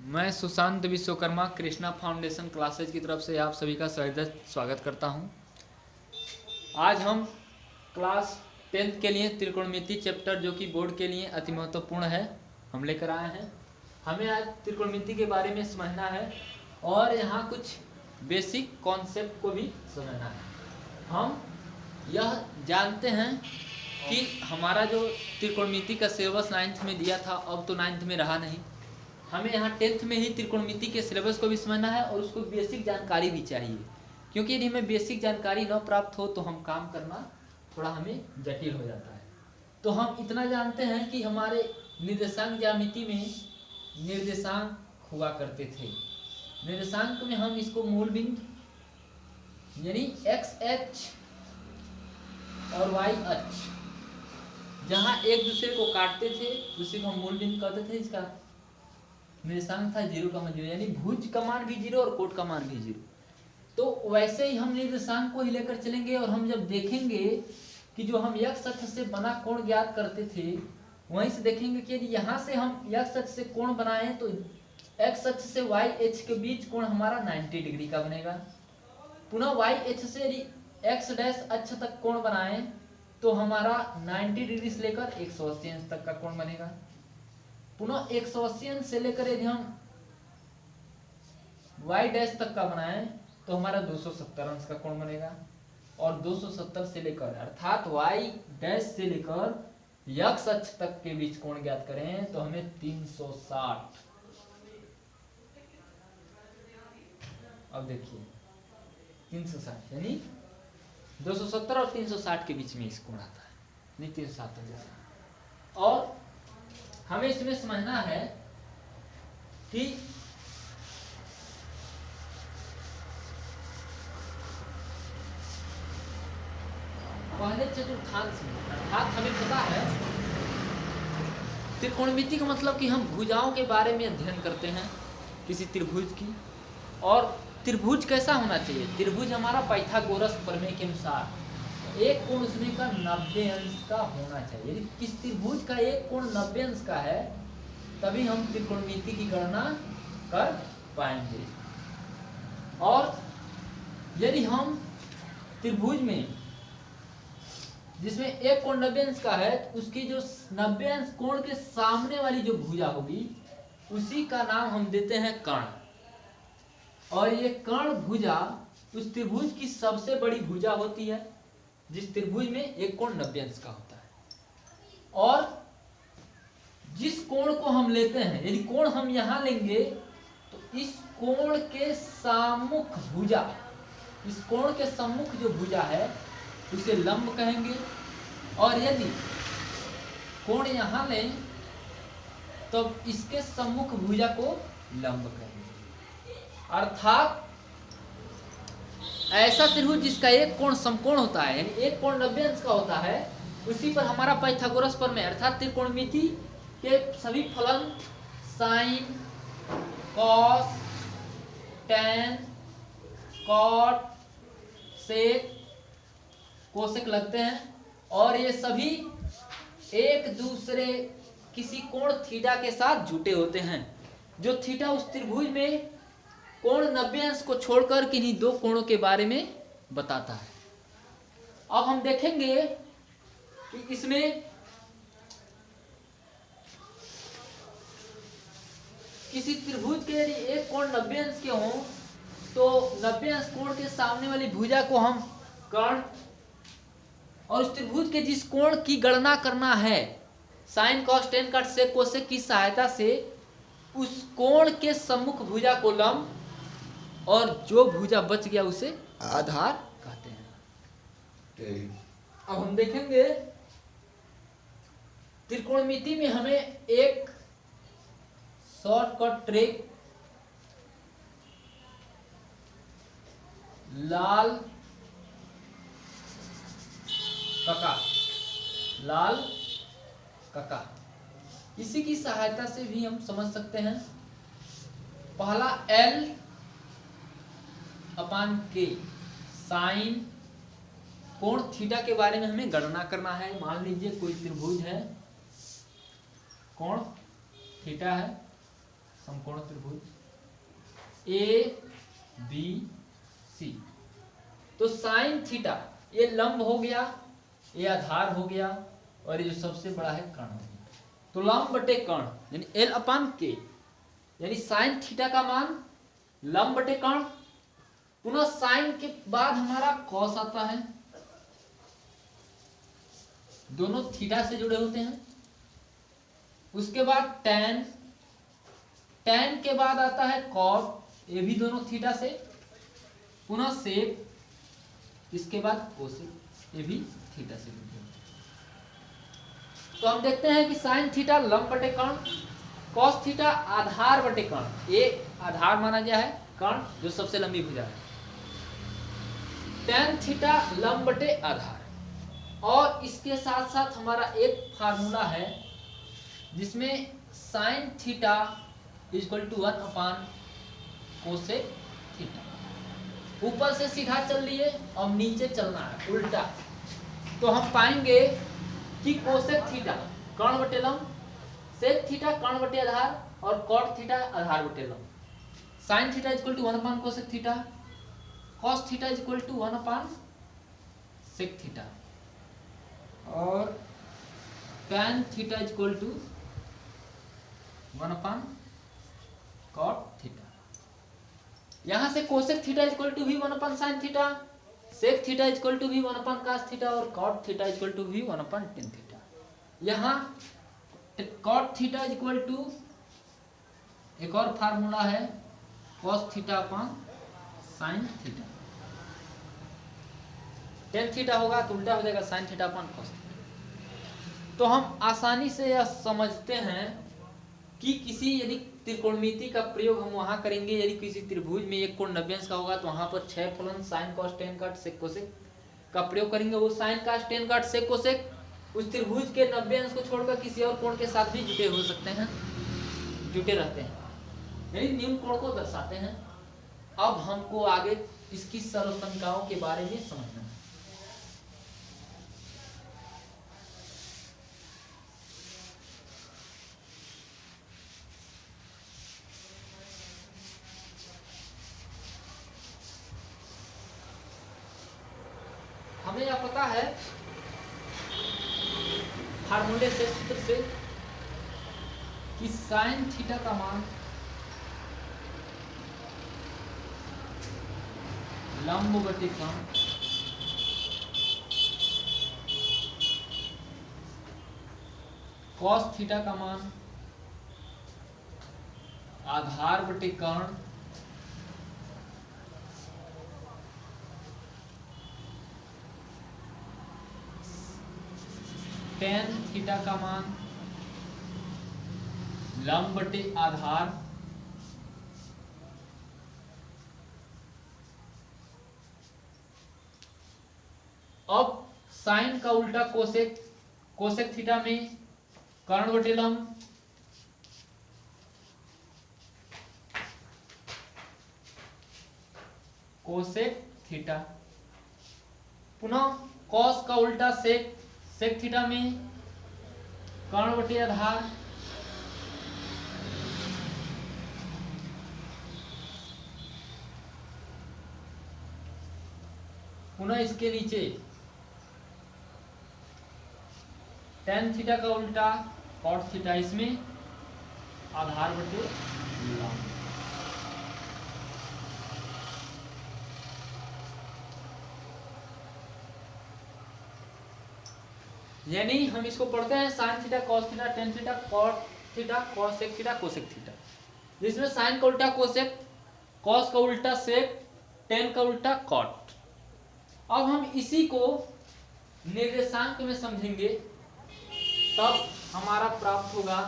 मैं Sushant Vishwakarma Krishna foundation classes की तरफ से आप सभी का स्वागत करता हूं। आज हम क्लास 10th के लिए त्रिकोणमिति चैप्टर जो कि बोर्ड के लिए अति महत्वपूर्ण है हम लेकर आए हैं। हमें आज त्रिकोणमिति के बारे में समझना है और यहाँ कुछ बेसिक कॉन्सेप्ट को भी समझना है। हम यह जानते हैं कि हमारा जो त्रिकोणमिति का सिलेबस 9th में दिया था अब तो 9th में रहा नहीं। हमें यहाँ 10th में ही त्रिकोणमिति के सिलेबस को भी समझना है और उसको बेसिक जानकारी भी चाहिए, क्योंकि यदि हमें बेसिक जानकारी न प्राप्त हो तो हम काम करना थोड़ा हमें जटिल हो जाता है। तो हम इतना जानते हैं कि हमारे निर्देशांक ज्यामिति में निर्देशांक हुआ करते थे। निर्देशांक में हम इसको मूल बिंदु यानी एक्स एच और वाई एच जहाँ एक दूसरे को काटते थे उसी को हम मूल बिंदु कहते थे। इसका निर्देशांक था 0,0 यानी भुज का मान भी 0 और कोण का मान भी 0। तो वैसे ही हम निर्देशांक को ही लेकर चलेंगे और हम जब देखेंगे कि जो हम x अक्ष से बना कोण ज्ञात करते थे वहीं से देखेंगे कि यदि यहाँ से हम x अक्ष से कोण बनाएं तो x अक्ष से y h के बीच कोण हमारा 90 डिग्री का बनेगा। पुनः y h से यदि x डैश अक्ष तक कोण बनाएं तो हमारा 90 डिग्री से लेकर 180 अंश तक का कोण बनेगा। पुनः 180 अंश से लेकर यदि हम y डैश तक का बनाएं तो हमारा 270 अंश का कोण बनेगा। और 270 से लेकर अर्थात y डैश से लेकर x अक्ष तक के बीच कोण ज्ञात करें तो हमें 360। अब देखिए 360 यानी 270 और 360 के बीच में इस कोण आता है, नहीं 360। और हमें इसमें समझना है कि पहले चतुर्थांश में अर्थात हमें पता है त्रिकोणमिति का मतलब कि हम भुजाओं के बारे में अध्ययन करते हैं किसी त्रिभुज की। और त्रिभुज कैसा होना चाहिए? त्रिभुज हमारा पाइथागोरस प्रमेय के अनुसार एक कोण उसमें का 90 अंश का होना चाहिए। यदि किस त्रिभुज का एक कोण 90 अंश का है तभी हम त्रिकोणमिति की गणना कर पाएंगे। और यदि हम त्रिभुज में जिसमें एक कोण 90 अंश का है उसकी जो 90 अंश कोण के सामने वाली जो भुजा होगी उसी का नाम हम देते हैं कर्ण। और ये कर्ण भुजा उस त्रिभुज की सबसे बड़ी भुजा होती है जिस त्रिभुज में एक कोण 90 अंश का होता है। और जिस कोण को हम लेते हैं यदि कोण हम यहां लेंगे तो इस कोण के सम्मुख भुजा, इस कोण के सम्मुख जो भुजा है उसे लंब कहेंगे। और यदि कोण यहां लें तो इसके सम्मुख भुजा को लंब कहेंगे। अर्थात ऐसा त्रिभुज जिसका एक कोण समकोण होता है यानी एक कोण 90 अंश का होता है उसी पर हमारा पाइथागोरस प्रमेय अर्थात त्रिकोणमिति के सभी फलन साइन, कॉस, टैन, कॉट, सेक, कोसेक लगते हैं। और ये सभी एक दूसरे किसी कोण थीटा के साथ जुटे होते हैं। जो थीटा उस त्रिभुज में कोण 90 अंश को छोड़कर किन्हीं दो कोणों के बारे में बताता है। अब हम देखेंगे कि इसमें किसी त्रिभुज के यदि एक कोण 90 अंश के हों तो 90 अंश कोण के सामने वाली भुजा को हम कर्ण और उस त्रिभुज के जिस कोण की गणना करना है साइन, कॉस, टेन, कॉट, सेक, कोसेक की सहायता से उस कोण के सम्मुख भुजा को लंब और जो भुजा बच गया उसे आधार कहते हैं। अब हम देखेंगे त्रिकोणमिति में हमें एक शॉर्टकट ट्रिक लाल कका इसी की सहायता से भी हम समझ सकते हैं। पहला L अपान K साइन कोण थीटा के बारे में हमें गणना करना है। मान लीजिए कोई त्रिभुज है, कोण थीटा है, समकोण त्रिभुज ए बी सी। तो साइन थीटा ये लंब हो गया, ये आधार हो गया, और ये जो सबसे बड़ा है कर्ण हो गया। तो लंब बटे कर्ण यानी एल अपान के, यानी साइन थीटा का मान लंब बटे कर्ण, पुनः साइन के बाद हमारा कॉस आता है, दोनों थीटा से जुड़े होते हैं। उसके बाद टैन, टैन के बाद आता है कॉट, ये भी दोनों थीटा से, पुनः सेक, इसके बाद कोसेक, ये भी थीटा से जुड़े होते हैं। तो हम देखते हैं कि साइन थीटा लंब बटे कर्ण, कॉस थीटा आधार बटे कर्ण, ये आधार माना गया है कर्ण जो सबसे लंबी भुजा है, टैन थीटा लंब बटे आधार। और इसके साथ साथ हमारा एक फार्मूला है जिसमें sine theta equal to 1 upon cosec theta. ऊपर से सीधा चल लिए और नीचे चलना है उल्टा, तो हम पाएंगे कि कोसेक थीटा कर्ण बटे लंब, सेक थीटा कर्ण बटे आधार, और कॉट थीटा आधार बटे लंब। Sine theta equal to 1 upon cosec theta, cos theta equal to 1 upon sec theta, और tan theta equal to 1 upon cot theta. यहां से कोसेक थीटा इक्वल टू भी 1 upon sine theta, sec theta equal to भी 1 upon cos theta, और cot theta equal to भी 1 upon tan theta. यहाँ cot theta equal to एक और formula है cos theta upon sine theta, tan theta होगा तो उल्टा हो जाएगा sine theta upon cos theta. तो हम आसानी से यह समझते हैं कि किसी यदि त्रिकोणमिति का प्रयोग हम वहां करेंगे, यदि किसी त्रिभुज में एक कोण 90 अंश का होगा तो वहां पर 6 फलन साइन कॉस टेन काट सेक कोसेक का प्रयोग करेंगे। वो साइन कॉस टेन काट सेक कोसेक उस त्रिभुज के 90 अंश को छोड़कर किसी और कोण के साथ भी जुटे हो सकते हैं, जुटे रहते हैं, यानी निम्न कोण को दर्शाते हैं। अब हमको आगे इसकी सर्वसंख्याओं के बारे में समझना है। हमें यह पता है फार्मूले से, सूत्र से, कि साइन थीटा का मान लंब बटे कर्ण, कॉस थीटा का मान आधार बटे कर्ण, टेन थीटा का मान लंब बटे आधार, अब साइन का उल्टा कोसेक, कोसेक थीटा में कर्ण बटे लंब, कोसेक थीटा, पुनः कॉस का उल्टा सेक, सेक थीटा में कर्ण बटे आधार, पुनः इसके नीचे टेन थीटा का उल्टा कॉट थीटा, इसमें आधार बटे लंब। यानी हम इसको पढ़ते हैं sine theta cos theta tan theta cot theta cosec theta cosec theta, जिसमें साइन का उल्टा कोसेक, कॉस का उल्टा सेक, टेन का उल्टा कॉट। अब हम इसी को निर्देशांक में समझेंगे, तब हमारा प्राप्त होगा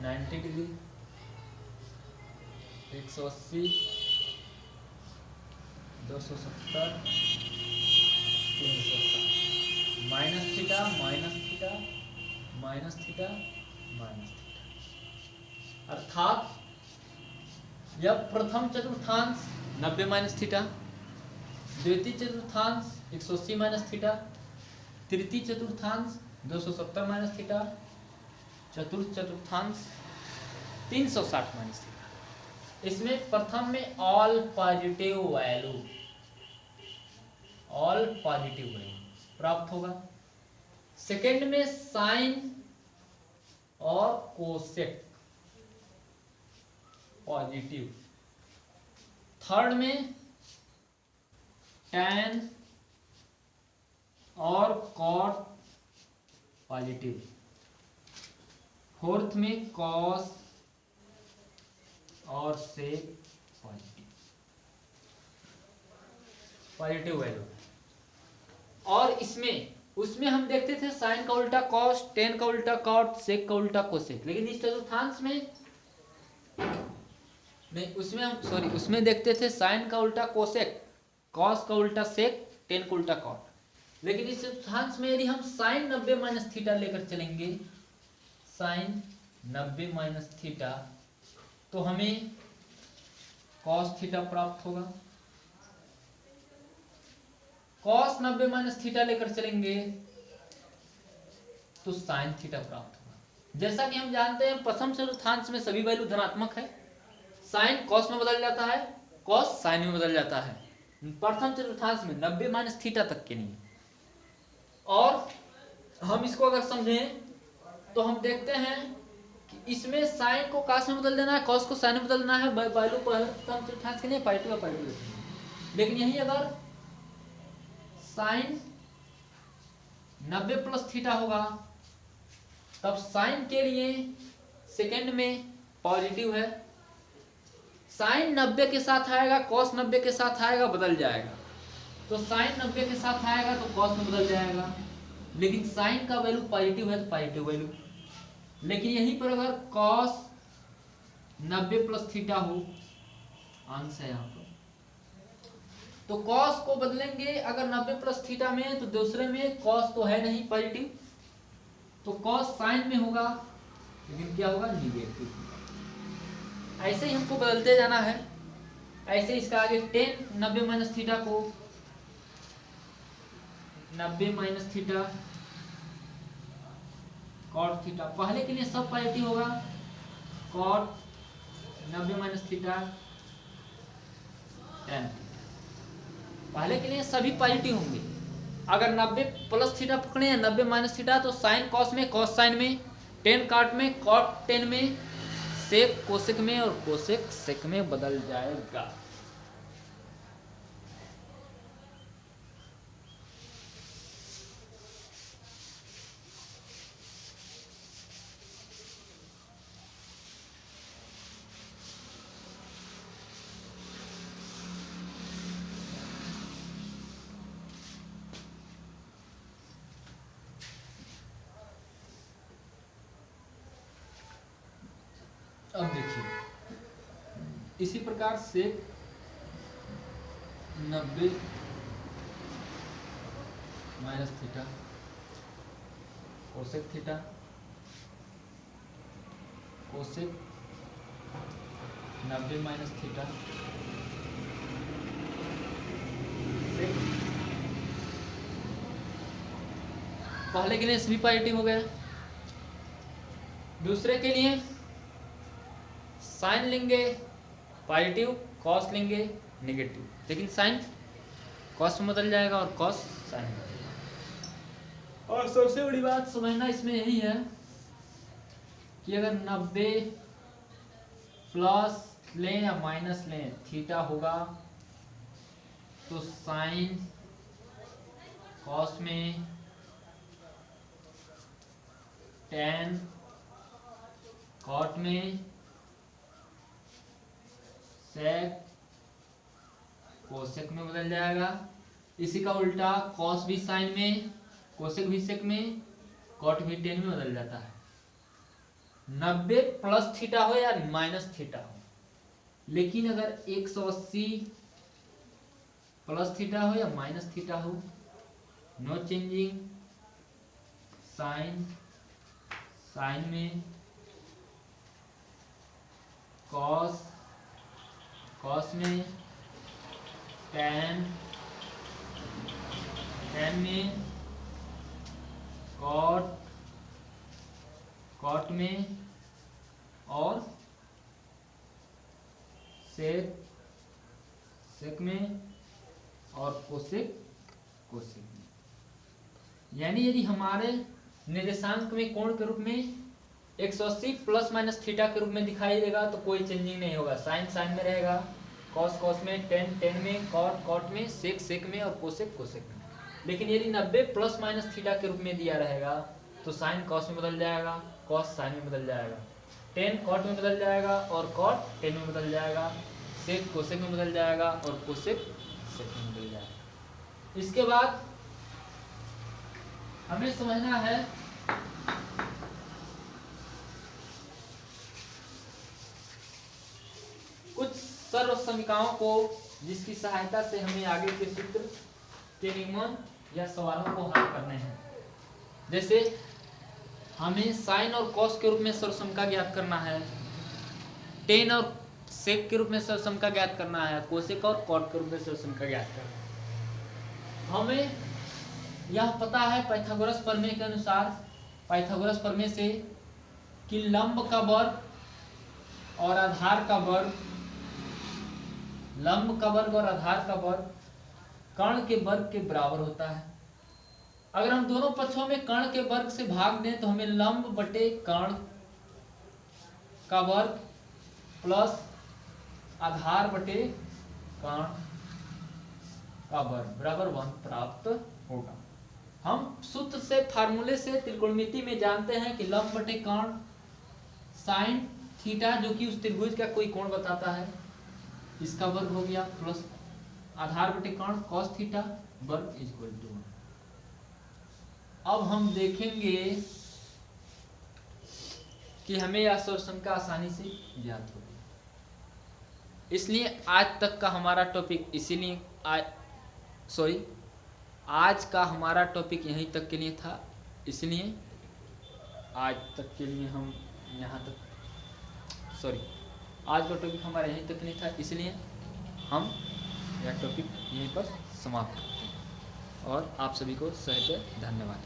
,90 degree, 180, 270, 360, minus theta minus theta minus theta minus theta, अर्थात या प्रथम चतुर्थांश 90 माइनस थीटा, द्वितीय चतुर्थांश 180 माइनस थीटा, तृतीय चतुर्थांश 270 माइनस थीटा, चतुर्थ चतुर्थांश 360 माइनस थीटा। इसमें प्रथम में ऑल पॉजिटिव वैल्यू प्राप्त होगा। सेकंड में साइन और कोसेक पॉजिटिव। थर्ड में टैन और कॉट पॉजिटिव। फोर्थ में कॉस और सेक पॉजिटिव वैल्यू। और उसमें हम देखते थे साइन का उल्टा कॉस, टेन का उल्टा कॉट, सेक का उल्टा कोसेक। लेकिन इस चतुर्थांश में नहीं, उसमें देखते थे साइन का उल्टा कोसेक, कॉस का उल्टा सेक, टेन का उल्टा कॉट। लेकिन इस चतुर्थांश में यदि हम साइन 90 माइनस थीटा लेकर चलेंगे, साइन 90 माइनस थीटा, तो हमें कॉस थीटा प्राप्त होगा। कॉस 90 माइनस थीटा लेकर चलेंगे तो साइन थीटा प्राप्त होगा। जैसा कि हम जानते हैं प्रथम चतुर्थांश में सभी वैल्यू धनात्मक है, साइन कॉस में बदल जाता है, कॉस साइन में बदल जाता है। प्रथम चतुर्थांश में 90 माइनस थीटा तक के नहीं। और हम इसको अगर समझें तो हम देखते हैं कि इसमें साइन को कॉस में बदल देना है, कॉस को साइन में बदल देना है, वैल्यू प्रथम चतुर्थांश के लिए पॉजिटिव। लेकिन यही अगर साइन 90 प्लस थीटा होगा तब साइन के लिए सेकंड में पॉजिटिव है, साइन 90 के साथ आएगा, कॉस 90 के साथ आएगा, बदल जाएगा। तो साइन 90 के साथ आएगा तो कॉस में बदल जाएगा। लेकिन साइन का वैल्यू पॉजिटिव है तो पॉजिटिव वैल्यू। लेकिन यहीं पर अगर कॉस 90 प्लस थीटा हो, आंसर है यहाँ पर, तो कॉस को बदलेंगे अगर 90 प्लस थीटा में, तो दूसरे में कॉस तो है नहीं पॉजिटिव, तो कॉस साइन में होगा, लेकिन क्या होगा, निगेटिव। ऐसे ही हमको बदलते जाना है। ऐसे इसका आगे टेन 90 माइनस थीटा को 90 माइनस थीटा कॉट थीटा, पहले के लिए सब पॉजिटिव होगा, कॉट 90 माइनस थीटा टेन, पहले के लिए सभी पॉजिटिव होंगे। अगर 90 प्लस थीटा पकड़े या 90 माइनस थीटा, तो साइन कॉस में, कॉस साइन में, टेन कॉट में, कॉट टेन में, सेक कोसेक में और कोसेक सेक में बदल जाएगा। अब देखिए इसी प्रकार से 90 minus theta cosec theta cosec 90 minus theta पहले के लिए सभी पॉजिटिव हो गया। दूसरे के लिए साइन लेंगे पॉजिटिव, कॉस लेंगे नेगेटिव, लेकिन साइन कॉस में बदल जाएगा और कॉस साइन में बदल जाएगा। और सबसे बड़ी बात समझना इसमें यही है कि अगर 90 प्लस लें या माइनस लें, थीटा होगा तो साइन कॉस में, टेन कॉट में, सेक कोसेक में बदल जाएगा। इसी का उल्टा कॉस भी साइन में, कोसेक भी सेक में, कॉट भी टेन में बदल जाता है। 90 प्लस थीटा हो या माइनस थीटा हो, लेकिन अगर 180 प्लस थीटा हो या माइनस थीटा हो, नो चेंजिंग, साइन साइन में, कॉस कॉस में, टैन में, कॉट में, और सेक में, और कोसेक में। यानी यदि हमारे निर्देशांक में कोण के रूप में 180 प्लस माइनस थीटा के रूप में दिखाई देगा तो कोई चेंजिंग नहीं होगा। साइन में रहेगा, कॉस में, टेन में, कॉट में, सेक में, और कोसेक में। लेकिन यदि 90 प्लस माइनस थीटा के रूप में दिया रहेगा तो साइन कॉस में बदल जाएगा, कॉस साइन में बदल जाएगा, टेन कॉट में बदल जाएगा, और कॉट टेन में बदल जाएगा, सेक कोसेक में बदल जाएगा, और कोसेक सेक में बदल जाएगा। इसके बाद हमें समझना है कुछ सर्व समीकरणों को जिसकी सहायता से हमें आगे के सूत्र के नियमन या सवालों को हल करने हैं। जैसे हमें साइन और कॉस के रूप में सर्वसमता ज्ञात करना है, टेन और सेक के रूप में सर्वसमता ज्ञात करना है, कोसेक और कॉट के रूप में सर्वसमता ज्ञात करना है। हमें यह पता है पाइथागोरस प्रमेय के अनुसार, पाइथागोरस प्रमेय से, कि लंब का वर्ग और आधार का वर्ग, लंब का वर्ग और आधार का वर्ग कर्ण के वर्ग के बराबर होता है। अगर हम दोनों पक्षों में कर्ण के वर्ग से भाग दें तो हमें लंब बटे कर्ण का वर्ग प्लस आधार बटे कर्ण का वर्ग बराबर 1 प्राप्त होगा। हम सूत्र से, फार्मूले से त्रिकोणमिति में जानते हैं कि लंब बटे कर्ण साइन थीटा, जो कि उस त्रिभुज का कोई कोण बताता है, इसका वर्ग हो गया, प्लस आधार बटे कर्ण कॉस थीटा वर्ग इक्वल टू 1। अब हम देखेंगे कि हमें यह सर्वसमता आसानी से ज्ञात होगी। इसलिए आज तक का हमारा टॉपिक, इसीलिए आज का हमारा टॉपिक यहीं तक के लिए था, इसलिए आज तक के लिए हम यहाँ तक, आज का टॉपिक हमारा यहीं तक नहीं था, इसलिए हम यह टॉपिक यहीं पर समाप्त करते हैं और आप सभी को सहर्ष धन्यवाद।